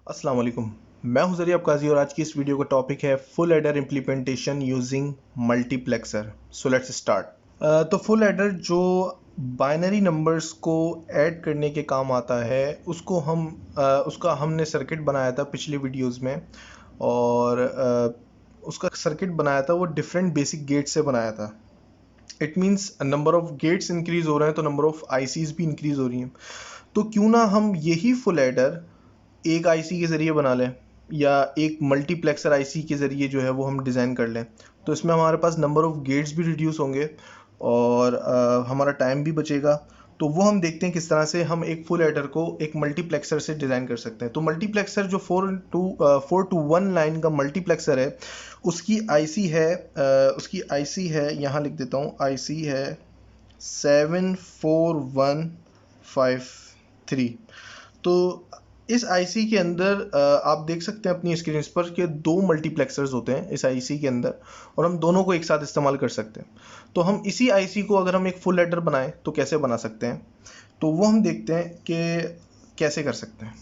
अस्सलाम वालेकुम। मैं हूं ज़रिया अब्काज़ी और आज की इस वीडियो का टॉपिक है full adder implementation using multiplexer. So let's start. तो फुल एडर जो बाइनरी नंबर्स को ऐड करने के काम आता है उसका हमने सर्किट बनाया था पिछली वीडियोस में। और उसका सर्किट बनाया था वो डिफरेंट बेसिक गेट से बनाया था। It means number of gates increase हो रहे हैं तो नंबर ऑफ आईसीज भी इंक्रीज हो रही हैं। तो क्यों ना हम यही फुल एडर एक आईसी के ज़रिए बना लें या एक मल्टीप्लेक्सर आईसी के ज़रिए जो है वो हम डिज़ाइन कर लें। तो इसमें हमारे पास नंबर ऑफ़ गेट्स भी रिड्यूस होंगे और हमारा टाइम भी बचेगा। तो वो हम देखते हैं किस तरह से हम एक फुल एडर को एक मल्टीप्लेक्सर से डिज़ाइन कर सकते हैं। तो मल्टीप्लेक्सर जो 4 to 1 लाइन का मल्टीप्लेक्सर है उसकी आईसी है यहाँ लिख देता हूँ। आईसी है 74153। तो इस आईसी के अंदर आप देख सकते हैं अपनी स्क्रीन पर कि 2 मल्टीप्लेक्सर्स होते हैं इस आईसी के अंदर और हम दोनों को एक साथ इस्तेमाल कर सकते हैं। तो हम इसी आईसी को अगर हम एक फुल एडर बनाएं तो कैसे बना सकते हैं, तो वो हम देखते हैं कि कैसे कर सकते हैं।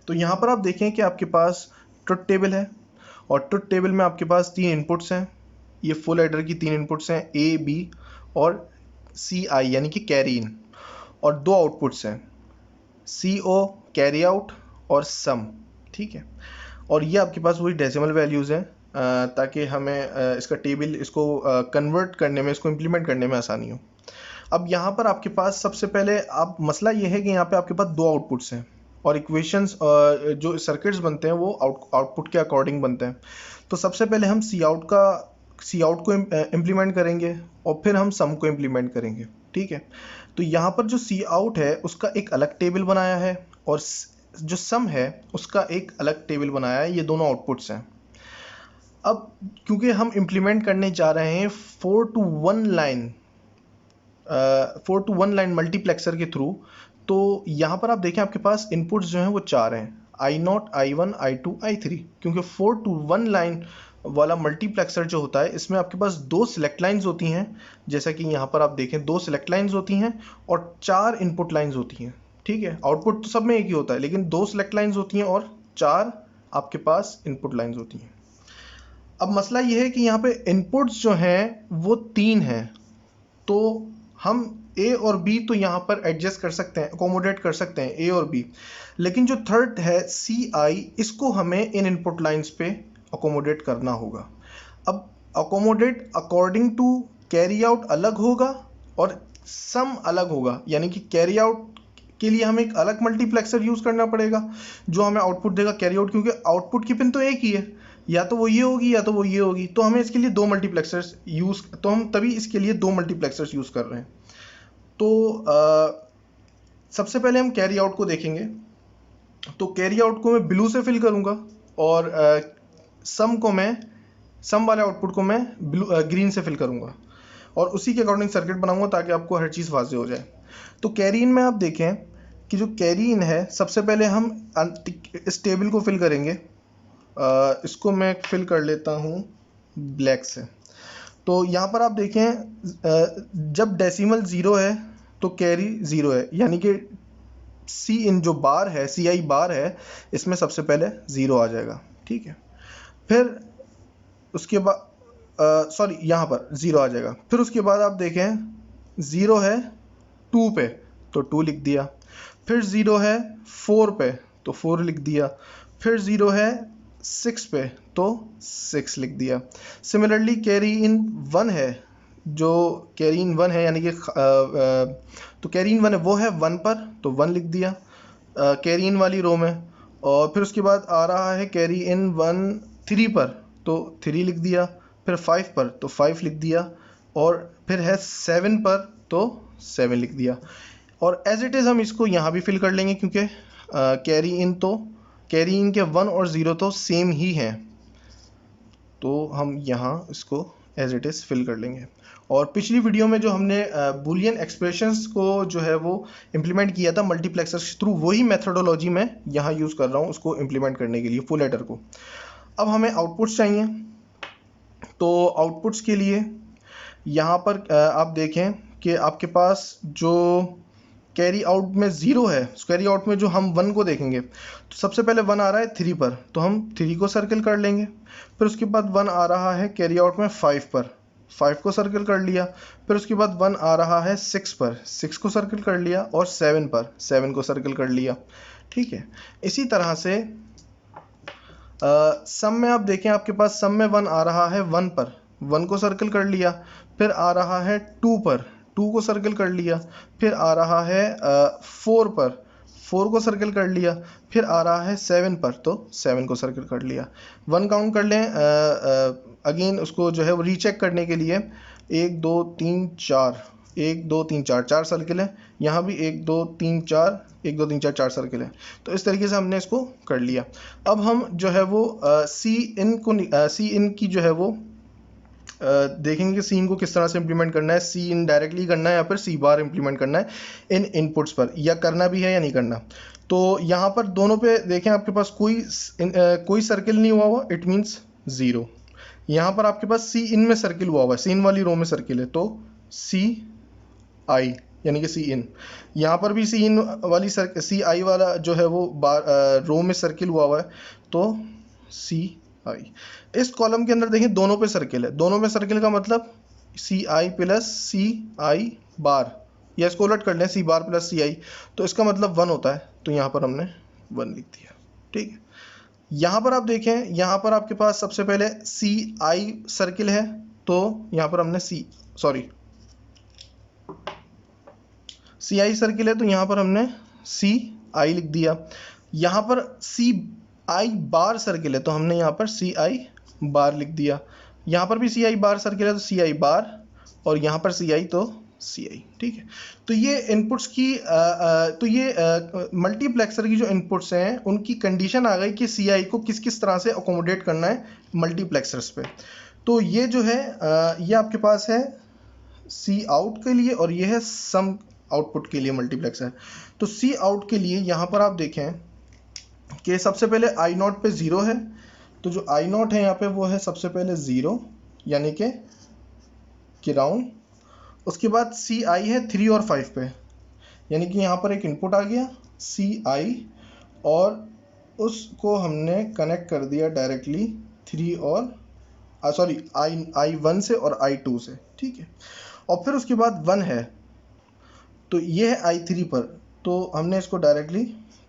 तो यहाँ पर आप देखें कि आपके पास ट्रुथ टेबल है और ट्रुथ टेबल में आपके पास 3 इनपुट्स हैं। ये फुल एडर की 3 इनपुट्स हैं, ए, बी और सी आई यानी कि कैरी इन, और 2 आउटपुट्स हैं, सी ओ कैरी आउट और सम। ठीक है, और ये आपके पास वही डेसिमल वैल्यूज़ हैं ताकि हमें इसका टेबल इसको कन्वर्ट करने में, इसको इम्प्लीमेंट करने में आसानी हो। अब यहाँ पर आपके पास सबसे पहले आप मसला ये है कि यहाँ पे आपके पास 2 आउटपुट्स हैं और इक्वेशंस जो सर्किट्स बनते हैं वो आउटपुट के अकॉर्डिंग बनते हैं। तो सबसे पहले हम सी आउट को इम्प्लीमेंट करेंगे और फिर हम सम को इम्प्लीमेंट करेंगे। ठीक है, तो यहाँ पर जो सी आउट है उसका एक अलग टेबल बनाया है और जो सम है उसका एक अलग टेबल बनाया है। ये दोनों आउटपुट्स हैं। अब क्योंकि हम इम्प्लीमेंट करने जा रहे हैं 4 to 1 लाइन मल्टीप्लेक्सर के थ्रू, तो यहाँ पर आप देखें आपके पास इनपुट्स जो हैं वो 4 हैं, I0, I1, I2, I3। क्योंकि 4 to 1 लाइन वाला मल्टीप्लेक्सर जो होता है इसमें आपके पास 2 सिलेक्ट लाइंस होती हैं, जैसा कि यहाँ पर आप देखें 2 सिलेक्ट लाइंस होती हैं और 4 इनपुट लाइंस होती हैं। ठीक है, आउटपुट तो सब में एक ही होता है लेकिन 2 सिलेक्ट लाइंस होती हैं और 4 आपके पास इनपुट लाइंस होती हैं। अब मसला ये है कि यहाँ पे इनपुट्स जो हैं वो 3 हैं, तो हम ए और बी तो यहाँ पर एडजस्ट कर सकते हैं, अकोमोडेट कर सकते हैं ए और बी, लेकिन जो थर्ड है सी आई, इसको हमें इन इनपुट लाइंस पे अकोमोडेट करना होगा। अब accommodate according to carry out अलग होगा और सम अलग होगा, यानी कि कैरी आउट के लिए हमें एक अलग मल्टीप्लेक्सर यूज़ करना पड़ेगा जो हमें आउटपुट देगा कैरी आउट, क्योंकि आउटपुट की पिन तो एक ही है, या तो वो ये होगी या तो वो ये होगी। तो हमें इसके लिए 2 मल्टीप्लेक्सर्स तो हम तभी इसके लिए 2 मल्टीप्लेक्सर्स यूज़ कर रहे हैं। तो सबसे पहले हम कैरी आउट को देखेंगे। तो कैरी आउट को मैं ब्लू से फिल करूंगा और सम वाले आउटपुट को मैं ग्रीन से फिल करूंगा और उसी के अकॉर्डिंग सर्किट बनाऊंगा ताकि आपको हर चीज़ वाज़ेह हो जाए। तो कैरी इन में आप देखें कि जो कैरी इन है सबसे पहले हम इस टेबल को फिल करेंगे। इसको मैं फिल कर लेता हूँ ब्लैक से। तो यहाँ पर आप देखें जब डेसिमल 0 है तो कैरी 0 है, यानी कि सी इन जो बार है, सी आई बार है, इसमें सबसे पहले 0 आ जाएगा। ठीक है, फिर उसके बाद सॉरी यहाँ पर 0 आ जाएगा। फिर उसके बाद आप देखें 0 है 2 पे तो 2 लिख दिया, फिर 0 है 4 पे तो 4 लिख दिया, फिर 0 है 6 पे तो 6 लिख दिया। सिमिलरली कैरी इन 1 है, जो कैरी इन 1 है यानी कि तो कैरी इन 1 है वो है 1 पर तो 1 लिख दिया कैरी इन वाली रो में। और फिर उसके बाद आ रहा है कैरी इन 1 3 पर तो 3 लिख दिया, फिर 5 पर तो 5 लिख दिया और फिर है 7 पर तो 7 लिख दिया। और एज इट इज़ हम इसको यहाँ भी फिल कर लेंगे क्योंकि कैरी इन के 1 और 0 तो सेम ही हैं, तो हम यहाँ इसको एज इट इज़ फिल कर लेंगे। और पिछली वीडियो में जो हमने बूलियन एक्सप्रेशंस को जो है वो इम्प्लीमेंट किया था मल्टीप्लेक्सर्स के थ्रू, वही मेथडोलॉजी मैं यहाँ यूज़ कर रहा हूँ उसको इम्प्लीमेंट करने के लिए फुल एडर को। अब हमें आउटपुट्स चाहिए, तो आउटपुट्स के लिए यहाँ पर आप देखें कि आपके पास जो कैरी आउट में 0 है, कैरी आउट में जो हम 1 को देखेंगे तो सबसे पहले 1 आ रहा है 3 पर, तो हम 3 को सर्किल कर लेंगे। फिर उसके बाद 1 आ रहा है कैरी आउट में 5 पर, 5 को सर्किल कर लिया। फिर उसके बाद 1 आ रहा है 6 पर, 6 को सर्किल कर लिया। और 7 पर, 7 को सर्किल कर लिया। ठीक है, इसी तरह से सम में आप देखें, आपके पास सम में 1 आ रहा है 1 पर, 1 को सर्किल कर लिया। फिर आ रहा है 2 पर, 2 को सर्किल कर लिया। फिर आ रहा है 4 पर, 4 को सर्किल कर लिया। फिर आ रहा है 7 पर, तो 7 को सर्किल कर लिया। 1 काउंट कर लें अगेन, उसको जो है वो रीचेक करने के लिए। 1 2 3 4, 1 2 3 4, 4 सर्किल है। यहाँ भी 1 2 3 4, 1 2 3 4, 4 सर्किल है। तो इस तरीके से हमने इसको कर लिया। अब हम जो है वो सी इन की जो है वो देखेंगे कि सी इन को किस तरह से इंप्लीमेंट करना है। सी इन डायरेक्टली करना है या फिर सी बार इंप्लीमेंट करना है इन इनपुट्स पर, या करना भी है या नहीं करना। तो यहाँ पर दोनों पे देखें, आपके पास कोई सर्किल नहीं हुआ, इट मीन्स 0। यहाँ पर आपके पास सी इन में सर्किल हुआ है, सी इन वाली रो में सर्किल है, तो सी आई यानी कि सी इन। यहाँ पर भी सी इन वाली सी आई वाला जो है वो रो में सर्किल हुआ है, तो सी आई। इस कॉलम के अंदर देखें दोनों पे सर्किल है, दोनों पे सर्किल का मतलब सी आई प्लस सी आई बार, या इसको उलट कर लें सी बार प्लस सी आई, तो इसका मतलब 1 होता है। तो यहाँ पर हमने 1 लिख दिया। ठीक है, यहाँ पर आप देखें, यहाँ पर आपके पास सबसे पहले सी आई सर्किल है, तो यहाँ पर हमने सी आई सर्किल है, तो यहाँ पर हमने सी आई लिख दिया। यहाँ पर सी आई बार सर्किल है, तो हमने यहाँ पर सी आई बार लिख दिया। यहाँ पर भी सी आई बार सर्किल है, तो सी आई बार, और यहाँ पर सी आई, तो सी आई। ठीक है, तो ये इनपुट्स की तो ये मल्टीप्लेक्सर की जो इनपुट्स हैं उनकी कंडीशन आ गई कि सी आई को किस किस तरह से अकोमोडेट करना है मल्टीप्लेक्सर्स पे। तो ये जो है ये आपके पास है सी आउट के लिए, और ये है सम आउटपुट के लिए मल्टीप्लेक्सर। तो सी आउट के लिए यहाँ पर आप देखें कि सबसे पहले आई नॉट पे 0 है, तो जो आई नॉट है यहाँ पे वो है सबसे पहले 0, यानी कि राउंड। उसके बाद सी आई है 3 और 5 पे, यानी कि यहाँ पर एक इनपुट आ गया सी आई, और उसको हमने कनेक्ट कर दिया डायरेक्टली 3 और आई 1 से और आई 2 से। ठीक है, और फिर उसके बाद 1 है, तो ये है आई 3 पर, तो हमने इसको डायरेक्टली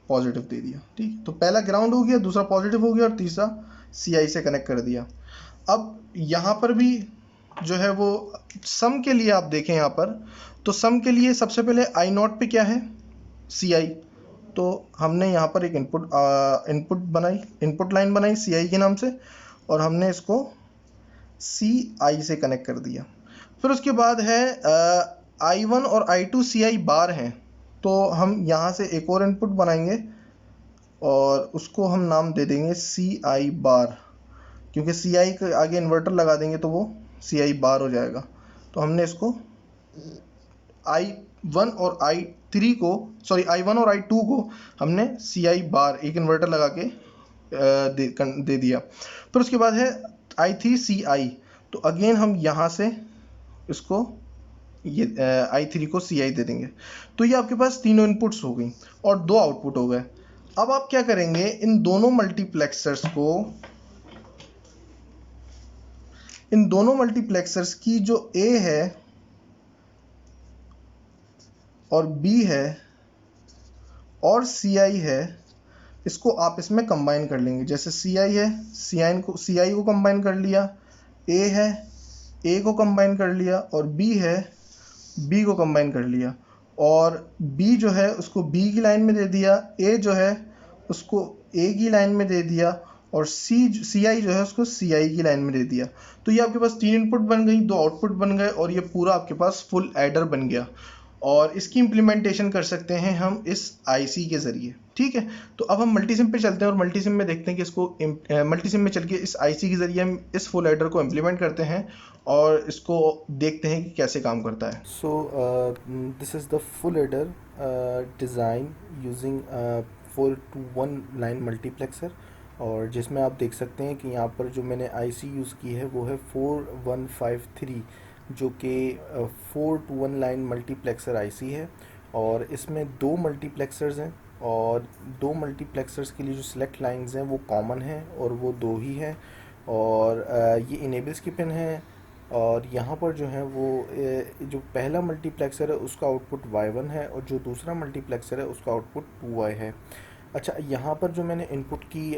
पॉजिटिव दे दिया। ठीक, तो पहला ग्राउंड हो गया, दूसरा पॉजिटिव हो गया, और तीसरा सी आई से कनेक्ट कर दिया। अब यहाँ पर भी जो है वो सम के लिए आप देखें यहाँ पर, तो सम के लिए सबसे पहले आई नॉट पे क्या है सी आई, तो हमने यहाँ पर एक इनपुट लाइन बनाई सी आई के नाम से, और हमने इसको सी आई से कनेक्ट कर दिया। फिर उसके बाद है आई 1 और आई 2 सी आई बार हैं, तो हम यहाँ से एक और इनपुट बनाएंगे और उसको हम नाम दे देंगे सी आई बार, क्योंकि सी आई के आगे इन्वर्टर लगा देंगे तो वो सी आई बार हो जाएगा। तो हमने इसको आई 1 और आई 3 को, आई 1 और आई 2 को हमने सी आई बार एक इन्वर्टर लगा के दे दिया। फिर उसके बाद है आई 3 सी आई, तो अगेन हम यहाँ से इसको ये आई 3 को सी आई दे देंगे। तो ये आपके पास तीनों इनपुट्स हो गई और 2 आउटपुट हो गए। अब आप क्या करेंगे, इन दोनों मल्टीप्लेक्सर्स की जो ए है और बी है और सी आई है, इसको आप इसमें कंबाइन कर लेंगे। जैसे सी आई है, सी आई को कंबाइन कर लिया, ए है, ए को कंबाइन कर लिया, और बी है, बी को कंबाइन कर लिया, और बी जो है उसको बी की लाइन में दे दिया, ए जो है उसको ए की लाइन में दे दिया, और सी आई जो है उसको सी आई की लाइन में दे दिया। तो ये आपके पास 3 इनपुट बन गई, 2 आउटपुट बन गए, और ये पूरा आपके पास फुल एडर बन गया। और इसकी इम्प्लीमेंटेशन कर सकते हैं हम इस आईसी के ज़रिए। ठीक है, तो अब हम मल्टीसिम पे चलते हैं और मल्टीसिम में देखते हैं कि इसको मल्टीसिम में चल के इस आईसी के ज़रिए हम इस फुल एडर को इम्प्लीमेंट करते हैं और इसको देखते हैं कि कैसे काम करता है। So this is the full adder design using 4 to 1 line multiplexer, और जिसमें आप देख सकते हैं कि यहाँ पर जो मैंने आईसी यूज़ की है वो है 4153, जो कि 4 to 1 लाइन मल्टीप्लेक्सर आईसी है। और इसमें 2 मल्टीप्लेक्सर्स हैं और 2 मल्टीप्लेक्सर्स के लिए जो सिलेक्ट लाइंस हैं वो कॉमन हैं और वो 2 ही हैं। और ये इनेबल्स की पिन है और यहाँ पर जो है वो जो पहला मल्टीप्लेक्सर है उसका आउटपुट y1 है और जो दूसरा मल्टीप्लेक्सर है उसका आउटपुट 2y है। अच्छा, यहाँ पर जो मैंने इनपुट की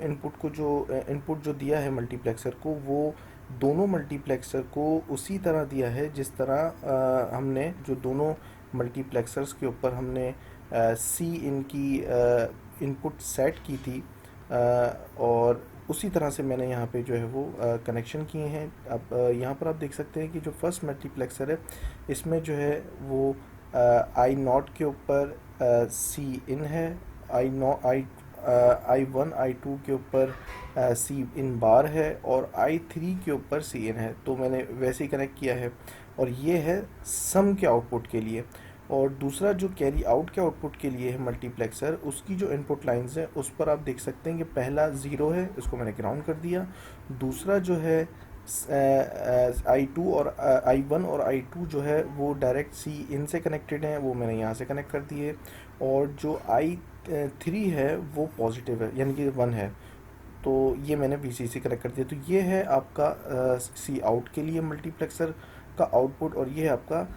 इनपुट जो दिया है मल्टीप्लेक्सर को, वो दोनों मल्टीप्लेक्सर को उसी तरह दिया है जिस तरह हमने जो दोनों मल्टीप्लेक्सर्स के ऊपर हमने सी इन की इनपुट सेट की थी, और उसी तरह से मैंने यहाँ पे जो है वो कनेक्शन किए हैं। अब यहाँ पर आप देख सकते हैं कि जो फर्स्ट मल्टीप्लेक्सर है इसमें जो है वो आई नॉट के ऊपर सी इन है, आई 1 आई 2 के ऊपर सी इन बार है और आई 3 के ऊपर सी इन है। तो मैंने वैसे ही कनेक्ट किया है और ये है सम के आउटपुट के लिए। और दूसरा जो कैरी आउट के आउटपुट के लिए है मल्टीप्लेक्सर, उसकी जो इनपुट लाइंस है उस पर आप देख सकते हैं कि पहला 0 है, इसको मैंने ग्राउंड कर दिया। दूसरा जो है I2 और I1 और I2 जो है वो डायरेक्ट सी इन से कनेक्टेड हैं, वो मैंने यहाँ से कनेक्ट कर दिए। और जो I3 है वो पॉजिटिव है यानी कि 1 है, तो ये मैंने VCC कनेक्ट कर दिया। तो ये है आपका सी आउट के लिए मल्टीप्लेक्सर का आउटपुट और ये है आपका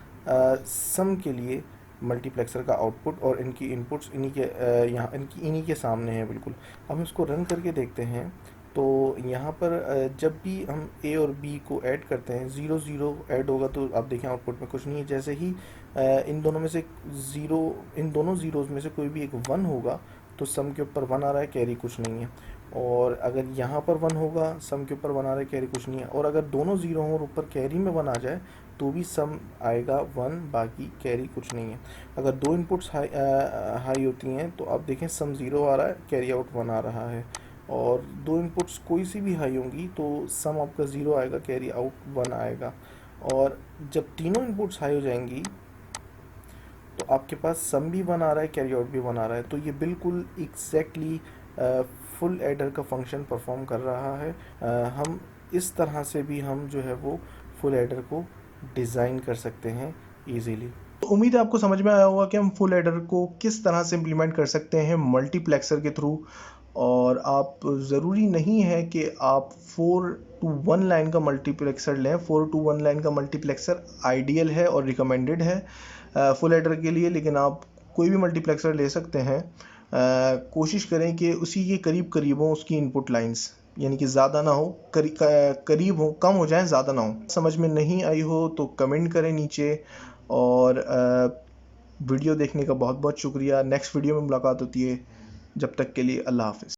सम के लिए मल्टीप्लेक्सर का आउटपुट। और इनकी इनपुट्स इन्हीं के यहाँ इन्हीं के सामने है बिल्कुल। हम इसको रन करके देखते हैं तो यहाँ पर जब भी हम A और B को ऐड करते हैं 0 0 ऐड होगा तो आप देखें आउटपुट में कुछ नहीं है। जैसे ही इन दोनों में से इन दोनों ज़ीरोज़ में से कोई भी एक 1 होगा तो सम के ऊपर 1 आ रहा है, कैरी कुछ नहीं है। और अगर यहाँ पर 1 होगा, सम के ऊपर 1 आ रहा है, कैरी कुछ नहीं है। और अगर दोनों 0 हों और ऊपर कैरी में 1 आ जाए तो भी सम आएगा 1, बाकी कैरी कुछ नहीं है। अगर दो इनपुट्स हाई होती हैं तो आप देखें सम 0 आ रहा है, कैरी आउट 1 आ रहा है। और दो इनपुट्स कोई सी भी हाई होंगी तो सम आपका 0 आएगा, कैरी आउट 1 आएगा। और जब तीनों इनपुट्स हाई हो जाएंगी तो आपके पास सम भी 1 आ रहा है, कैरी आउट भी 1 आ रहा है। तो ये बिल्कुल एग्जैक्टली फुल एडर का फंक्शन परफॉर्म कर रहा है। हम इस तरह से भी हम जो है वो फुल एडर को डिज़ाइन कर सकते हैं ईजीली। तो उम्मीद है आपको समझ में आया होगा कि हम फुल एडर को किस तरह से इम्प्लीमेंट कर सकते हैं मल्टीप्लेक्सर के थ्रू। और आप ज़रूरी नहीं है कि आप 4 to 1 लाइन का मल्टीप्लेक्सर लें। 4 to 1 लाइन का मल्टीप्लेक्सर आइडियल है और रिकमेंडेड है फुल एडर के लिए, लेकिन आप कोई भी मल्टीप्लेक्सर ले सकते हैं। कोशिश करें कि उसी के करीब करीब हो उसकी इनपुट लाइंस, यानी कि ज़्यादा ना हो, करीब हो, कम हो जाए, ज़्यादा ना हो। समझ में नहीं आई हो तो कमेंट करें नीचे। और वीडियो देखने का बहुत बहुत शुक्रिया। नेक्स्ट वीडियो में मुलाकात होती है, जब तक के लिए अल्लाह हाफिज़।